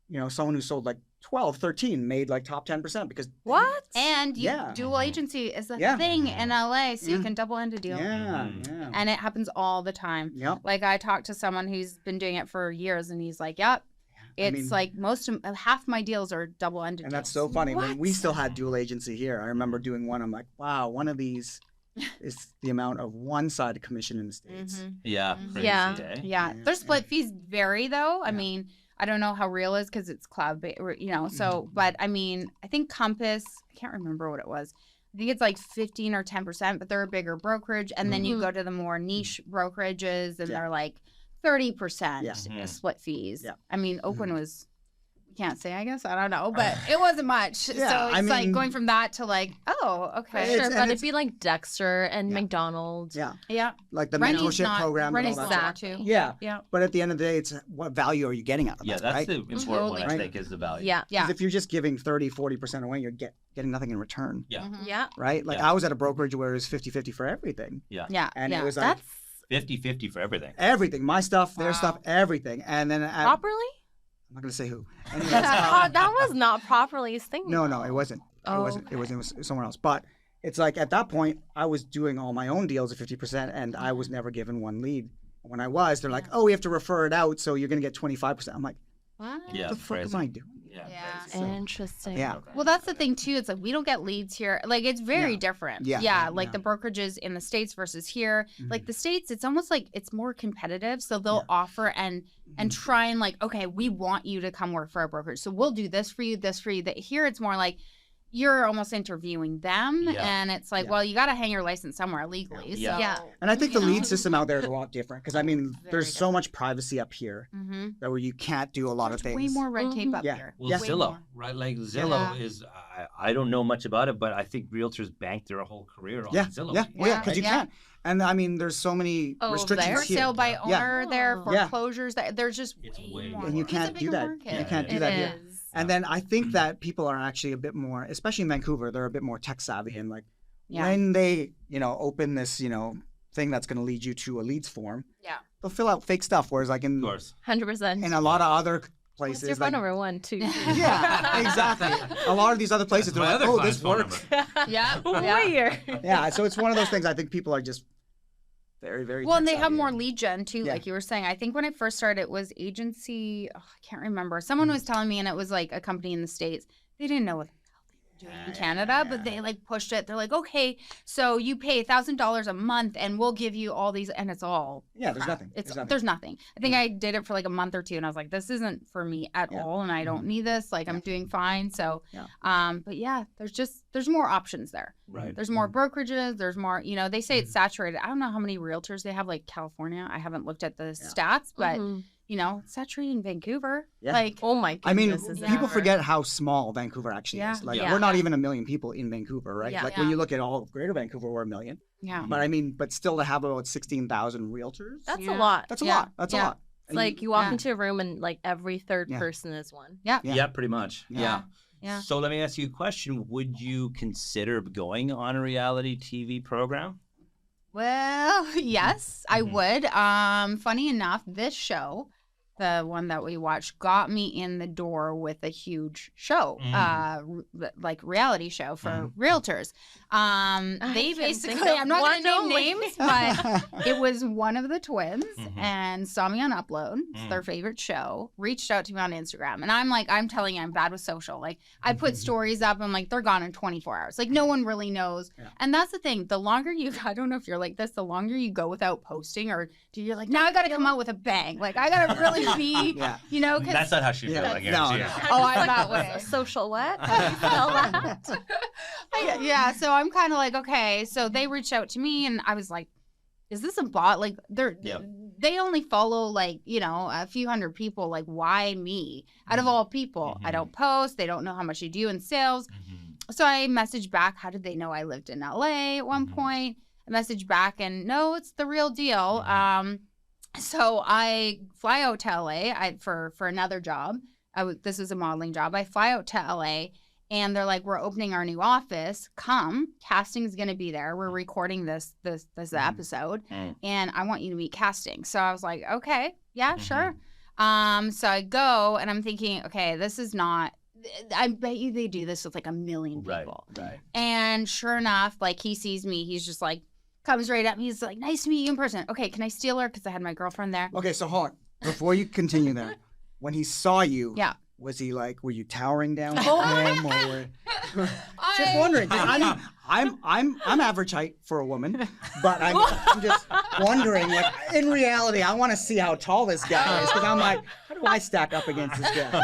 you know, someone who sold like 12, 13 made like top 10% because What? And dual agency is a thing in LA, so you can double end a deal. Yeah. And it happens all the time. Yep. Like I talked to someone who's been doing it for years, and he's like, "Yep, it's like half my deals are double ended." And that's so funny. When we still had dual agency here, I remember doing one. I'm like, wow, one of these is the amount of one-sided commission in the States. Yeah. Crazy, Yeah. eh? Yeah. Their split fees vary though. I mean, I don't know how real is because it's cloud based, you know. So, but I mean, I think Compass, I can't remember what it was. I think it's like 15 or 10%, but they're a bigger brokerage. And then you go to the more niche brokerages and they're like 30% split fees. Yeah. I mean, Open was, can't say, I guess. I don't know, but it wasn't much. Yeah, so I it's like mean- going from that to like, oh, okay. Sure, and but it's- it'd be like Dexter and McDonald's. Yeah. Yeah. Like the Rennie's mentorship not- program. and all Rennie's that not stuff. too. Yeah. Yeah. But at the end of the day, it's what value are you getting out of Yeah, that, that's right? the important one, I Right. think, is the value. Yeah. Yeah. 'Cause if you're just giving 30, 40% away, you're getting nothing in return. Yeah. Yeah. Right? Like Yeah. I was at a brokerage where it was 50-50 for everything. Yeah. Yeah. And yeah. it was like That's 50-50 for everything. everything. My stuff, their Wow. stuff, everything. And then properly? I'm not going to say who. Anyways, That was not properly his thing. no, it wasn't. Oh, It was somewhere else. But it's like at that point, I was doing all my own deals at 50%, and I was never given one lead. When I was, they're like, "Oh, we have to refer it out, so you're going to get 25%." I'm like, What? Yeah. "What the fuck crazy. am I doing?" Yeah. Yeah. Interesting. Yeah. Well, that's the thing too. It's like we don't get leads here. Like it's very Yeah. different. Yeah. Like Yeah. the brokerages in the States versus here. Mhm. Like the States, it's almost like it's more competitive. So they'll offer and try and like, okay, we want you to come work for our brokerage. So we'll do this for you, this for you. That here it's more like you're almost interviewing them, Yeah. and it's like, well, you got to hang your license somewhere legally. Yeah. So, Yeah. And I think the You lead know? system out there is a lot different because I mean, Very there's so much privacy up here Mm-hmm. that where you can't do a lot of things. Way more red tape up Yeah. here. Well, Yeah. Way Zillow, more. right? Like Zillow is, I don't know much about it, but I think realtors bank their whole career on Yeah, Zillow. yeah, well, yeah, because you Yeah. can. And I mean, there's so many Oh, restrictions For here. sale by owner there, Yeah. foreclosures, there's just It's way way more. And you It's a can't do bigger that. market. You can't do It that here. is. And then I think that people are actually a bit more, especially in Vancouver, they're a bit more tech savvy and like Yeah. when they, open this, thing that's going to lead you to a leads form, Yeah. they'll fill out fake stuff. Whereas like Of in course. 100%. a lot of other What's places, your phone like, number one, too? yeah, exactly. A lot of these other places, they're My like, other oh, client's this phone works. number. Yeah. Weird. Yeah, so it's one of those things. I think people are just very, very. Well, and they have tech-savvy. more lead gen too, Yeah. like you were saying. I think when I first started, it was agency. I can't remember. Someone was telling me, and it was like a company in the States. They didn't know what the hell they were doing in Canada, but they like pushed it. They're like, okay, so you pay $1,000 a month, and we'll give you all these, and it's all. Yeah, there's crap. nothing. It's There's nothing. there's nothing. I think I did it for like a month or two, and I was like, this isn't for me at Yeah. all, and I don't need this. Like I'm doing fine. So, Yeah. but yeah, there's more options there. Right. There's more brokerages. There's more, they say it's saturated. I don't know how many realtors they have, like California. I haven't looked at the stats, but, Mhm. it's saturated in Vancouver. Yeah. Like, Oh my goodness. I mean, is it people ever. forget how small Vancouver actually Yeah. is. Like, Yeah. we're not even 1 million people in Vancouver, right? Yeah. Like, when you look at all of Greater Vancouver, we're 1 million. yeah. But I mean, still to have about 16,000 realtors, That's Yeah. a lot. that's a Yeah. lot. That's a Yeah. lot. It's And like you walk Yeah. into a room and like every third Yeah. person is one. Yeah. Yeah. Yeah, pretty much. Yeah. Yeah. Yeah. So let me ask you a question. Would you consider going on a reality TV program? Well, yes, I Mm-hmm. would. Funny enough, this show the one that we watched, got me in the door with a huge show, like reality show for realtors. They basically, I'm not going to name names, but it was one of the twins and saw me on Upload. It's their favorite show. Reached out to me on Instagram, and I'm telling you, I'm bad with social. Like I put stories up, I'm like, they're gone in 24 hours. Like no one really knows. Yeah. And that's the thing. The longer I don't know if you're like this, the longer you go without posting, or do you're like, now I got to come out with a bang. Like I got to really be, you know, cause that's not how she feels. I guarantee. No. Oh, I'm that way. Social what? How do you spell that? Yeah. So I'm kind of like, okay. So they reached out to me, and I was like, is this a bot? Like they only follow like, you know, a few hundred people. Like why me out of all people? I don't post. They don't know how much I do in sales. So I messaged back. How did they know I lived in LA at one point? I messaged back, and no, it's the real deal. So I fly out to LA for another job. This was a modeling job. I fly out to LA, and they're like, we're opening our new office. Come, casting is going to be there. We're recording this episode, and I want you to meet casting. So I was like, okay, yeah, sure. So I go, and I'm thinking, okay, this is not. I bet you they do this with like 1 million people. Right. And sure enough, like he sees me, he's just like, comes right up. He's like, nice to meet you in person. Okay, can I steal her? Because I had my girlfriend there. Okay, so hold on. Before you continue there, when he saw you, was he like, were you towering down to him? Or just wondering. I'm average height for a woman, but I'm just wondering, like, in reality, I want to see how tall this guy is, because I'm like, how do I stack up against this guy?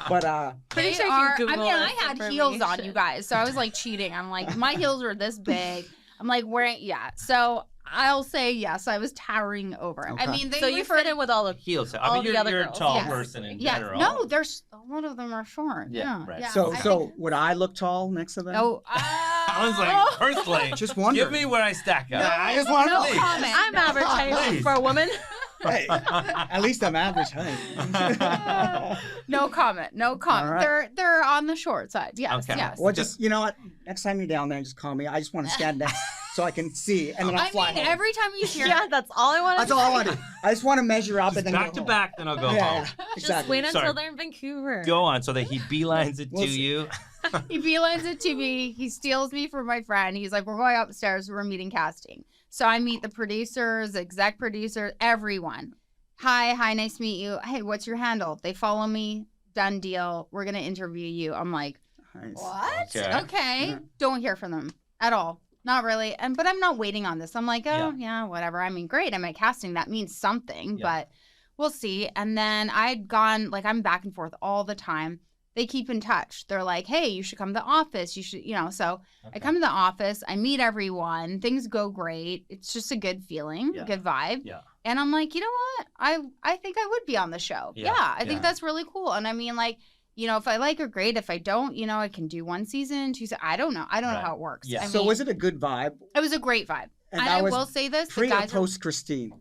But pretty sure I I had heels on, you guys, so I was like cheating. I'm like, my heels were this big. I'm like wearing, so I'll say yes, I was towering over him. Okay. I mean, so you fit in with all the heels. I mean, you're a tall yes. person in general. No, there's a lot of them are short. Right. Yeah. So would I look tall next to them? Oh, I was like, personally, just wondering. Give me where I stack up. I just want to know. I'm average height for a woman. Hey, at least I'm average height. No comment. Right. They're on the short side. Yes. Okay. Yes. Well, just, you know what? Next time you're down there, just call me. I just want to stand next so I can see, and then I'll fly home. Every time you hear that's all I want to That's all I want to do. I just want to measure up and then back to back, then I'll go home. Yeah, exactly. Just wait until they're in Vancouver. Go on, so that he beelines it to you. He beelines it to me. He steals me from my friend. He's like, we're going upstairs. We're meeting casting. So I meet the producers, exec producers, everyone. Hi, nice to meet you. Hey, what's your handle? They follow me. Done deal. We're going to interview you. I'm like, nice. What? Okay. Don't hear from them at all. Not really. But I'm not waiting on this. I'm like, yeah, whatever. I mean, great. I'm at casting. That means something, but we'll see. And then I'd gone, like, I'm back and forth all the time. They keep in touch. They're like, hey, you should come to the office. You should, so I come to the office. I meet everyone. Things go great. It's just a good feeling, good vibe. Yeah. And I'm like, you know what? I think I would be on the show. Yeah, I think that's really cool. And I mean, like, if I like her, great. If I don't, I can do 1 season, 2 seasons. I don't know. I don't know how it works. Yeah. So was it a good vibe? It was a great vibe. And I will say this. Pre or post Christine?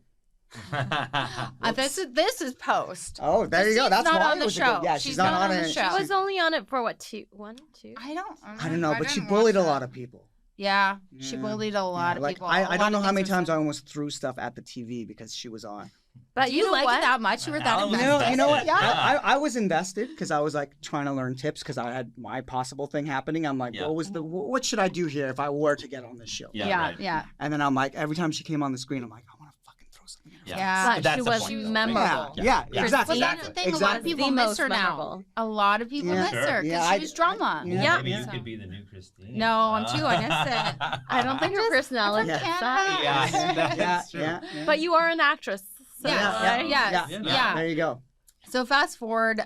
This is post. Oh, there you go. That's not why on the show. She's not on the show. She was only on it for what, 1, 2? I don't know, but she bullied a lot of people. Yeah, she bullied a lot of people. I don't know how many times I almost threw stuff at the TV because she was on. But you liked it that much? You were that invested? You know what? Yeah. I was invested because I was like trying to learn tips because I had my possible thing happening. I'm like, what should I do here if I were to get on this show? Yeah. And then I'm like, every time she came on the screen, I'm like, I want to fucking throw something at her. Yeah. She was memorable. Yeah, exactly. But that's the thing. A lot of people miss her now. A lot of people miss her because she was drama. Yeah. Maybe you could be the new Christine. No, I'm too innocent. I don't think her personality is that. Yeah. But you are an actress. So Yeah. There you go. So fast forward,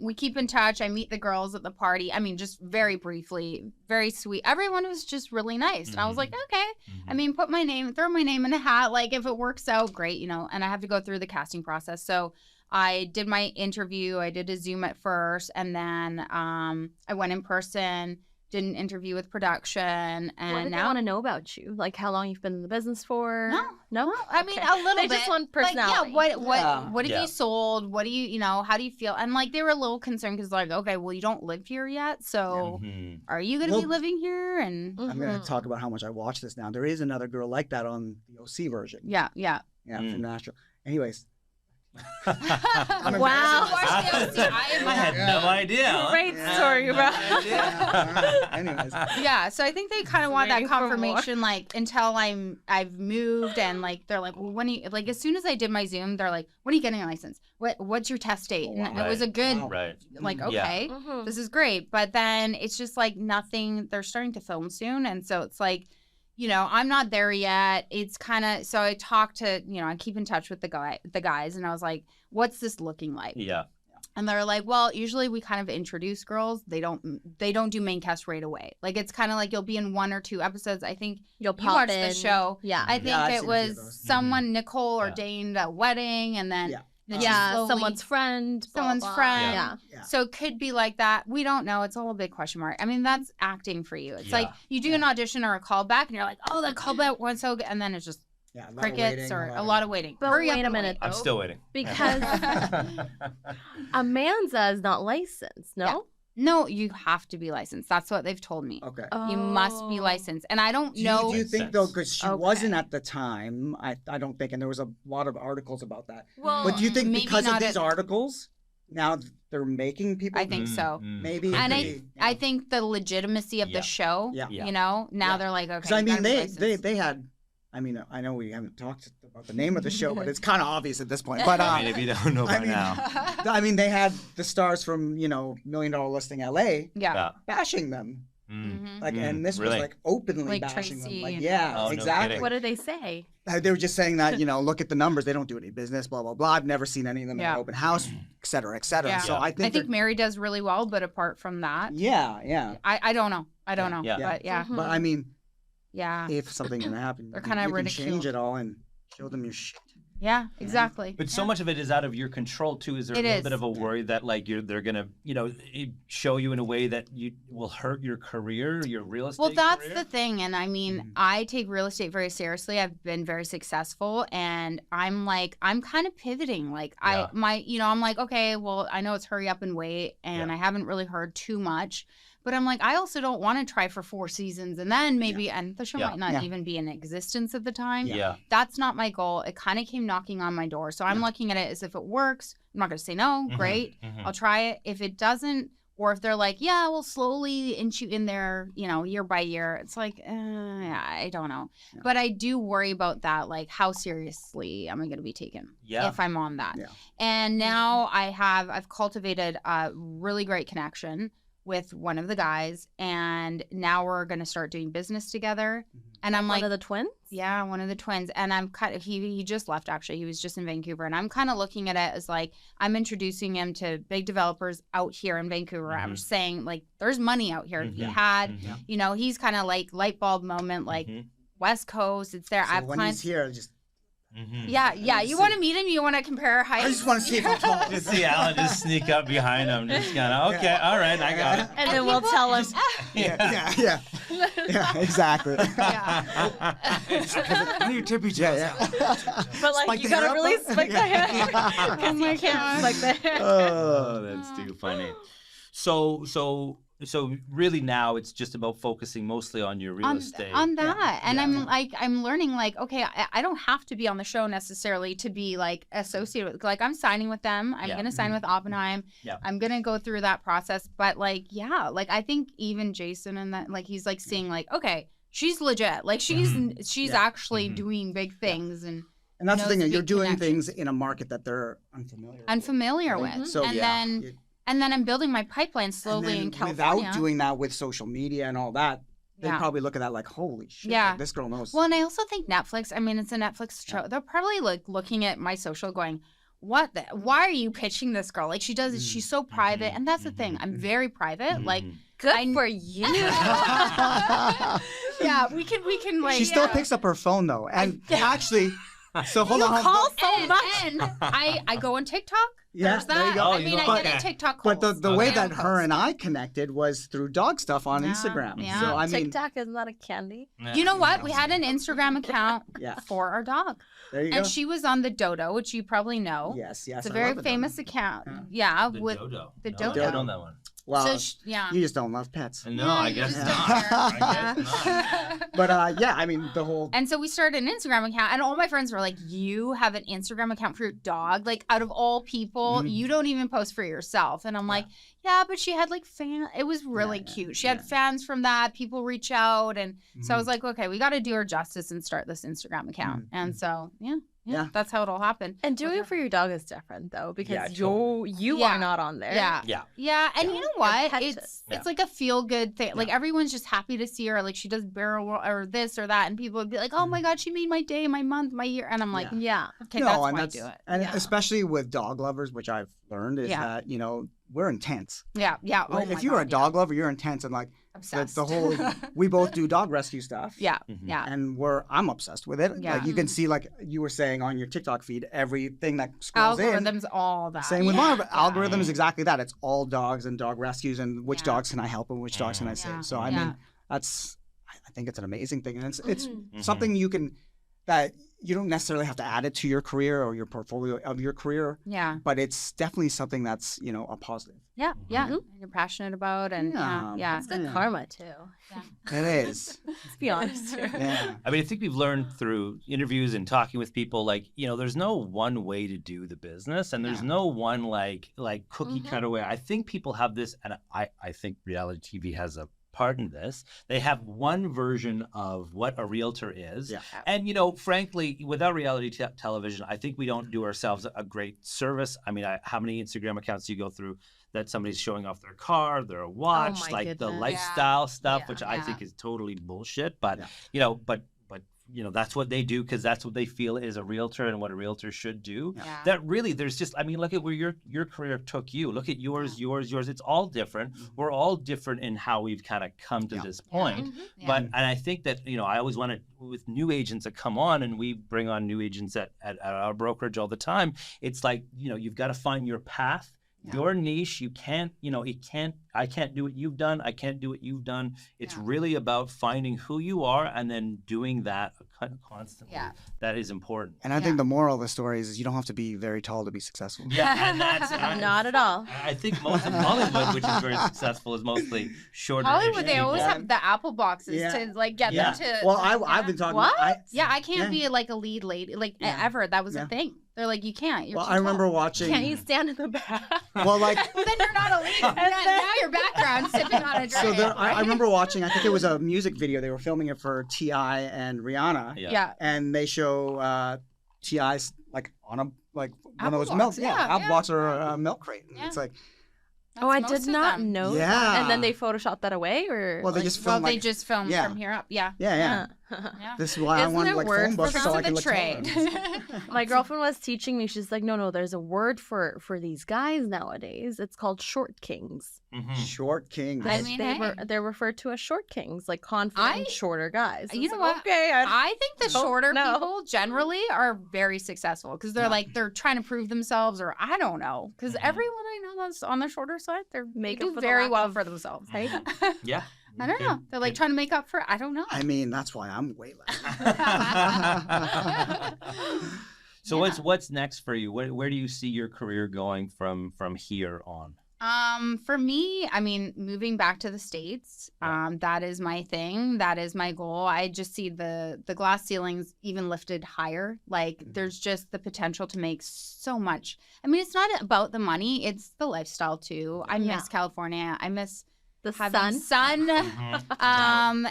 we keep in touch. I meet the girls at the party. I mean, just very briefly, very sweet. Everyone was just really nice. And I was like, okay. I mean, throw my name in a hat. Like, if it works out, great, and I have to go through the casting process. So I did my interview. I did a Zoom at first. And then I went in person, did an interview with production. And what did they want to know about you? Like, how long you've been in the business for? No? I mean, a little bit. They just want personality. Like, what have you sold? What do you, how do you feel? And, like, they were a little concerned because, like, okay, well, you don't live here yet. So are you going to be living here? And I'm going to talk about how much I watch this now. There is another girl like that on the OC version. Yeah. From Nashville. Anyways, Wow. I had no idea. Great story, bro. Anyways. Yeah, so I think they kind of want that Waiting for more. confirmation, like until I've moved, and like they're like, well, when you like as soon as I did my Zoom, they're like, when are you getting a license? What's your test date? And it was a good, Right. like, Yeah. okay, this is great, but then it's just like nothing. They're starting to film soon, and so it's like, you know, I'm not there yet. It's kind of, so I talked to, you know, I keep in touch with the guys, and I was like, what's this looking like? Yeah. And they're like, well, usually we kind of introduce girls. They don't do main cast right away. Like, it's kind of like you'll be in 1 or 2 episodes. I think You'll you pop watched in. the show. Yeah. I think I've it seen a few of was those. someone Nicole Yeah. ordained a wedding, and then then she Yeah, slowly- someone's friend. blah, someone's blah. friend. Yeah. So it could be like that. We don't know. It's all a big question mark. I mean, that's acting for you. It's like you do an audition or a callback, and you're like, oh, the callback went so good, and then it's just A lot of crickets waiting, or a lot of waiting. But Hurry up wait a and minute, I'm though. still waiting. Because Amanza is not licensed, no? Yeah. No, you have to be licensed. That's what they've told me. Okay. You must be licensed. And I don't Do know. you think though, because she Okay. wasn't at the time, I don't think, and there was a lot of articles about that. Well, But do you think maybe because of not these at- articles, now they're making people? I think so. Maybe. And it I, could be, I think the legitimacy of Yeah. the show, Yeah. you know, now Yeah. they're like, okay. Because I you mean, gotta be licensed. they had. I mean, I know we haven't talked about the name of the show, but it's kind of obvious at this point. But I mean, if you don't know by I mean, now. I mean, they had the stars from $1 Million Listing LA Yeah. bashing them, like, and this Really? was like openly Like bashing Tracy them, like, and- yeah, Oh, no exactly. kidding. What did they say? They were just saying that, look at the numbers. They don't do any business, blah, blah, blah. I've never seen any of them in Yeah. an open house, et cetera, et cetera. Yeah. So I think, Mary does really well, but apart from that, yeah. I don't know. I don't know. Yeah. But yeah. But I mean, Yeah. if something can happen, They're you kinda can ridiculed. change it all and show them your shit. Yeah, exactly. But so much of it is out of your control too. Is there a It little is. bit of a worry that like they're gonna show you in a way that you will hurt your career, your real estate? Well, that's career? the thing. And I mean, Mm-hmm. I take real estate very seriously. I've been very successful, and I'm kind of pivoting. Like Yeah. I'm like, okay, well, I know it's hurry up and wait, and I haven't really heard too much. But I'm like, I also don't want to try for 4 seasons and then maybe, and the show Yeah. might not Yeah. even be in existence at the time. Yeah. That's not my goal. It kind of came knocking on my door. So I'm looking at it as if it works. I'm not going to say no. Great. I'll try it. If it doesn't, or if they're like, yeah, we'll slowly inch you in there, year by year. It's like, I don't know. Yeah. But I do worry about that. Like, how seriously am I going to be taken Yeah. if I'm on that? Yeah. And now I've cultivated a really great connection with one of the guys, and now we're going to start doing business together. And I'm like, One of the twins? yeah, one of the twins. And I'm kind of, he just left actually. He was just in Vancouver. And I'm kind of looking at it as like, I'm introducing him to big developers out here in Vancouver. I'm just saying, like, there's money out here. If you had, he's kind of like light bulb moment, like West Coast, it's there. So I have when clients. he's here, just Yeah. You want to meet him? You want to compare heights? I just want to see if I'm tall. Just see Alan just sneak up behind him, just kind of okay, all right, I got it. And then we'll tell him. Yeah, exactly. What are your tippy toes? Yeah. But like, Spike you the hair gotta up, really though? spike the hair. Because you can't spike the hair. Oh, that's too funny. So really now it's just about focusing mostly on your real estate. on that. And I'm learning, like, okay, I don't have to be on the show necessarily to be like associated with, like, I'm signing with them. I'm going to sign with Oppenheim. Yeah. I'm going to go through that process. But like, yeah, like, I think even Jason and that, like, he's like seeing like, okay, she's legit. Like she's actually doing big things. And And that's the thing, knows you're big doing connections. things in a market that they're unfamiliar Right? with. So, and then I'm building my pipeline slowly in California. Without doing that with social media and all that, they Yeah. probably look at that like, holy shit, Yeah. like, this girl knows. Well, and I also think Netflix, I mean, it's a Netflix show. They're probably like looking at my social going, why are you pitching this girl? Like, she does it. She's so private. And that's the thing. I'm very private. Like, Good for you. yeah, we can like. She still picks up her phone though. And actually, so hold You on. call so and, much. and I go on TikTok. Yeah, There's there you that. go. I mean, I get a TikTok But calls. the way Spam that her calls. and I connected was through dog stuff on Yeah, Instagram. yeah. So I mean, TikTok is not a candy. You know what? We had an Instagram account Yeah. for our dog. there you And go. she was on the Dodo, which you probably know. Yes, It's a I very love the dog. famous account. Yeah, The with dodo. the No, dodo. I don't know that one. Well, yeah. you just don't love pets. No, I guess just not. don't care. I guess not. But yeah, I mean, the whole. And so we started an Instagram account, and all my friends were like, "You have an Instagram account for your dog? Like, out of all people, you don't even post for yourself." And I'm like, "Yeah, but she had like fans. It was really cute. She had fans from that. People reach out, and so I was like, okay, we got to do her justice and start this Instagram account." And so, yeah, that's how it all happened. And doing it for your dog is different though, because you Yeah. are not on there. Yeah, and you know what? pet It's is. like a feel good thing. Like everyone's just happy to see her. Like she does barrel roll or this or that, and people would be like, "Oh my god, she made my day, my month, my year," and I'm like, Yeah. "Okay, that's why I do it." And especially with dog lovers, which I've learned is that, you know, we're intense. Yeah. Oh Like, if you're a dog lover, you're intense, and like obsessed. the whole we both do dog rescue stuff. Yeah. And I'm obsessed with it. Yeah. Like you can see, like you were saying on your TikTok feed, everything that scrolls Algorithms, all that. Same with my algorithm is exactly that. It's all dogs and dog rescues and which dogs can I help and which dogs can I save. So I mean, I think it's an amazing thing, and it's something you can that you don't necessarily have to add it to your career or your portfolio of your career. Yeah. But it's definitely something that's, you know, a positive. Yeah. And you're passionate about, and yeah. It's good karma too. It is. Let's be honest here. Yeah. I mean, I think we've learned through interviews and talking with people, like, you know, there's no one way to do the business, and there's no one like cookie cutter way. I think people have this, and I think reality TV has a part in this. They have one version of what a realtor is. Yeah. And, you know, frankly, without reality television, I think we don't do ourselves a great service. I mean, how many Instagram accounts do you go through that somebody's showing off their car, their watch, like the lifestyle stuff, which I think is totally bullshit. But, you know, you know, that's what they do because that's what they feel is a realtor and what a realtor should do. That really, there's just, I mean, look at where your career took you. Look at yours. It's all different. We're all different in how we've kind of come to this point. But, and I think that, you know, I always want to, with new agents that come on, and we bring on new agents at our brokerage all the time, it's like, you know, you've got to find your path. Your niche, you can't, you know, I can't do what you've done. I can't do what you've done. It's really about finding who you are and then doing that constantly. That is important. And I think the moral of the story is you don't have to be very tall to be successful. Yeah, and that's not at all. I think most of Hollywood, which is very successful, is mostly shorter. Hollywood, they always have the Apple boxes to like get them to. Well, I've been talking. What? I can't be like a lead lady, like ever. That was a thing. They're like, you can't. You're I remember watching. Can't you stand in the back? Well, like. Well, then you're not a lead. Now your background sipping on a drink. So there, I remember watching. I think it was a music video. They were filming it for T.I. and Rihanna. Yeah. And they show T.I.'s like on a one Apple of those box. milk, apple box or a milk crate. And it's like. Oh, I did not know that. And then they photoshopped that away, or well, they just filmed. They just filmed from here up. Yeah. This is why I wanted like phone books so I can look trade. My girlfriend was teaching me. She's like, no, there's a word for these guys nowadays. It's called short kings. Short kings. I mean, they're referred to as short kings, like confident, shorter guys. You know what? Okay, I think the shorter people generally are very successful because they're like they're trying to prove themselves, or I don't know, because everyone I know that's on the shorter side, they do very well for themselves. Right? Yeah. I don't know. They're like trying to make up for. I don't know. I mean, that's why I'm way less. So what's next for you? Where do you see your career going from here on? For me, I mean, moving back to the States, that is my thing. That is my goal. I just see the glass ceilings even lifted higher. Like there's just the potential to make so much. I mean, it's not about the money. It's the lifestyle too. I miss California. I miss the sun.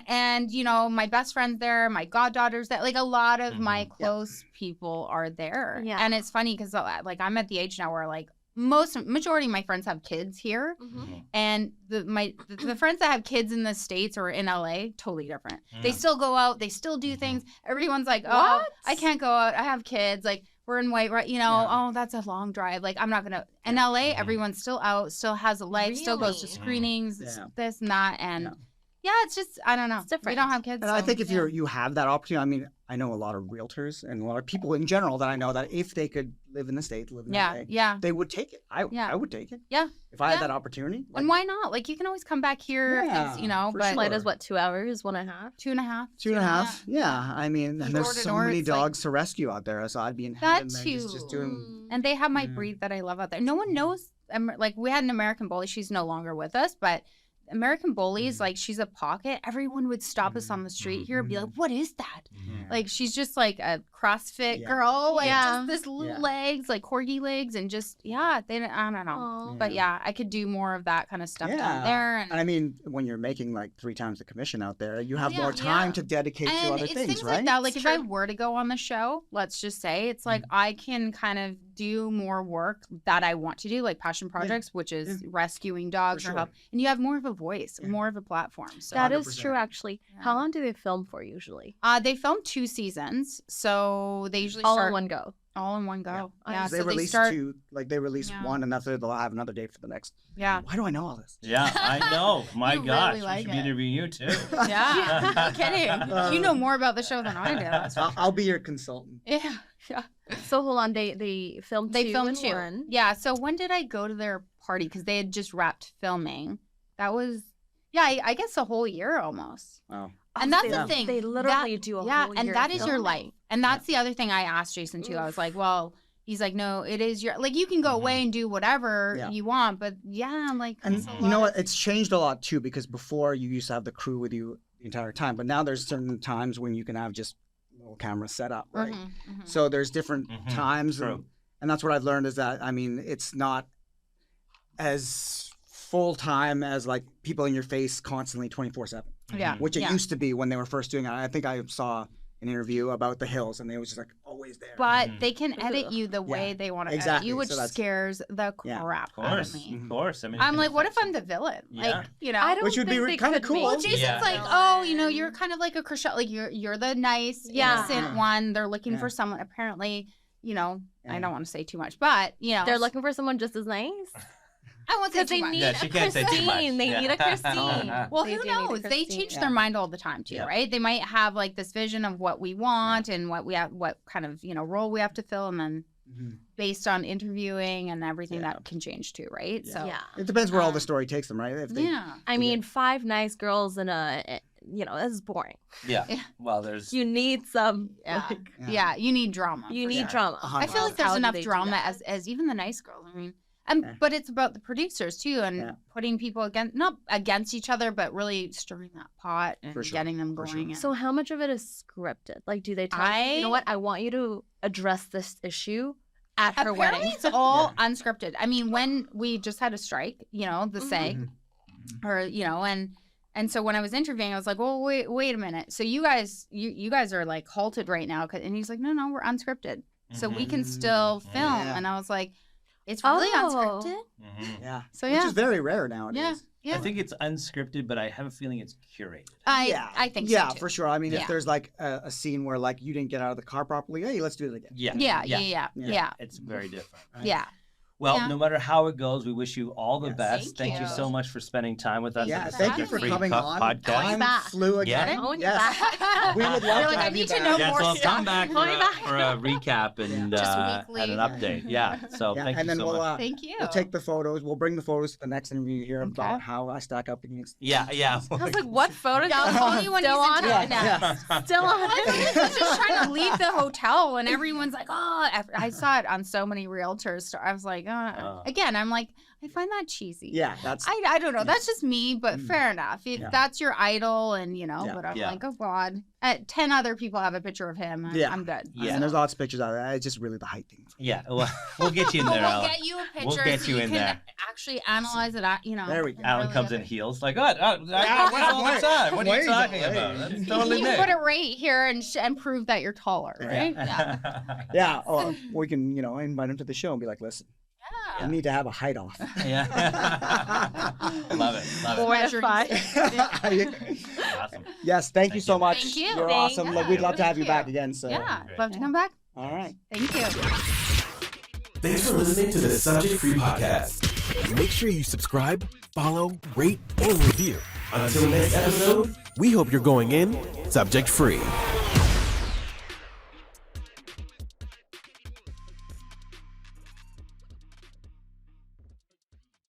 And you know, my best friends there, my goddaughters there, like a lot of my close people are there. Yeah. And it's funny because like I'm at the age now where like majority of my friends have kids here, and the friends that have kids in the States or in LA, totally different. They still go out, they still do things. Everyone's like, oh, I can't go out, I have kids. Like we're in white, right? You know, oh, that's a long drive. Like I'm not gonna. In LA, everyone's still out, still has a life, still goes to screenings, this and that, and it's just I don't know. It's different. We don't have kids. And I think if you have that opportunity, I mean, I know a lot of realtors and a lot of people in general that I know that if they could live in the States, live in LA, they would take it. I would take it. Yeah. If I had that opportunity. And why not? Like you can always come back here, you know, but flight is what, 2 hours, 1.5? 2.5. 2.5. Yeah. I mean, and there's so many dogs to rescue out there, so I'd be in heaven. That too. Just doing. And they have my breed that I love out there. No one knows like we had an American bully. She's no longer with us, but American bullies, like she's a pocket. Everyone would stop us on the street here and be like, what is that? Like she's just like a CrossFit girl, like just this little legs, like corgi legs, and just I don't know. But I could do more of that kind of stuff down there. And I mean, when you're making like 3 times the commission out there, you have more time to dedicate to other things, right? Like that. Like if I were to go on the show, let's just say it's like I can kind of do more work that I want to do, like passion projects, which is rescuing dogs or help, and you have more of a voice, more of a platform. So that is true, actually. How long do they film for usually? They film 2 seasons, so they usually all start in one go. All in one go. Yeah, so they release 2, like they release one, and that's it. They'll have another day for the next. Yeah. Why do I know all this? Yeah, I know. My You gosh, really like we should it. be interviewing you too. Yeah, no kidding. You know more about the show than I do. That's for I'll be your consultant. Yeah. So hold on, they filmed 2 filmed in 2. one. Yeah. So when did I go to their party? Because they had just wrapped filming. That was I guess a whole year almost. Wow. And that's the thing. They literally do a whole year. and that is your filming. life. And that's the other thing I asked Jason too. I was like, well, he's like, no, it is your, like, you can go away and do whatever you want, but I'm like, and you know what? It's changed a lot too, because before you used to have the crew with you the entire time, but now there's certain times when you can have just little cameras set up, right? So there's different times, and that's what I've learned is that, I mean, it's not as full time as like people in your face constantly 24/7. Yeah. Which it used to be when they were first doing it. I think I saw an interview about the hills, and they was just like always there. But they can edit you the way they want to edit you, which scares the crap out of me. Of course. I mean, I'm like, what if I'm the villain? Like, you know, I don't which would think be they kind of could cool. make well, Jason's like, oh, you know, you're kind of like a Chriselle, like you're the nice, innocent one. They're looking for someone. Apparently, you know, I don't want to say too much, but you know, they're looking for someone just as nice. I won't say too much. Need she a can't say too much. Christine. They need a Christine. Well, They who do need a knows? They Christine. change their mind all the time too, right? They might have like this vision of what we want and what we have, what kind of role we have to fill, and then based on interviewing and everything that can change too, right? So it depends where all the story takes them, right? If they, I mean, 5 nice girls in a, this is boring. Yeah. Well, there's. You need some. You need drama. You need drama. I feel like there's How do enough they do drama that? as even the nice girls. I mean. But it's about the producers too, and putting people not against each other, but really stirring that pot and getting them going. So how much of it is scripted? Like, do they tell you, you know what, I want you to address this issue at her wedding? It's all unscripted. I mean, when we just had a strike, the SAG, or and so when I was interviewing, I was like, well, wait a minute. So you guys are like halted right now, and he's like, no, we're unscripted, so we can still film. And I was like, it's really unscripted. Yeah. So which is very rare nowadays. Yeah. I think it's unscripted, but I have a feeling it's curated. I think so Yeah, too. for sure. I mean, if there's like a scene where like you didn't get out of the car properly, hey, let's do it again. Yeah. It's very different. Right? Yeah. Well, no matter how it goes, we wish you all the best. Thank Thank you you so much for spending time with us. Yeah, at this thank you for free coming on. podcast. I'm Slew again. Yeah. We would love You're to like, I have you need to back. know Yes, more well, stuff. come back for a recap and weekly. and an update. Yeah. So thank and you then so we'll much. Thank you. We'll take the photos. We'll bring the photos to the next interview here about how I stack up against. Yeah. I was like, what photos? I'll call you when Still he's on in it? town. Still on I it? was just trying to leave the hotel, and everyone's like, "Oh!" I saw it on so many realtors. I was like, again, I'm like, I find that cheesy. Yeah, that's. I don't know. That's just me, but fair enough. If that's your idol, and but I'm Yeah. like, oh God, 10 other people have a picture of him. I'm good. Yeah. And there's lots of pictures out there. It's just really the height thing. Yeah. Well, we'll get you in there, We'll Alan. get you a picture. We'll get so you in can there. actually analyze it. There we go. Alan really comes get in it. heels like, what? All the time. What are you talking about? That's totally You me. put it right here and prove that you're taller, right? Yeah. Yeah. Or we can, invite him to the show and be like, listen, you need to have a height off. Yeah. Love it. Love it. 4 to 5. Awesome. Yes, thank you so much. Thank you. You're Thank awesome. you. Like, we'd love to have you Thank back again. So Yeah. Love to come back. all right. Thank you. Thanks for listening to the Subject Free Podcast. Make sure you subscribe, follow, rate, and review. Until next episode, we hope you're going in subject free.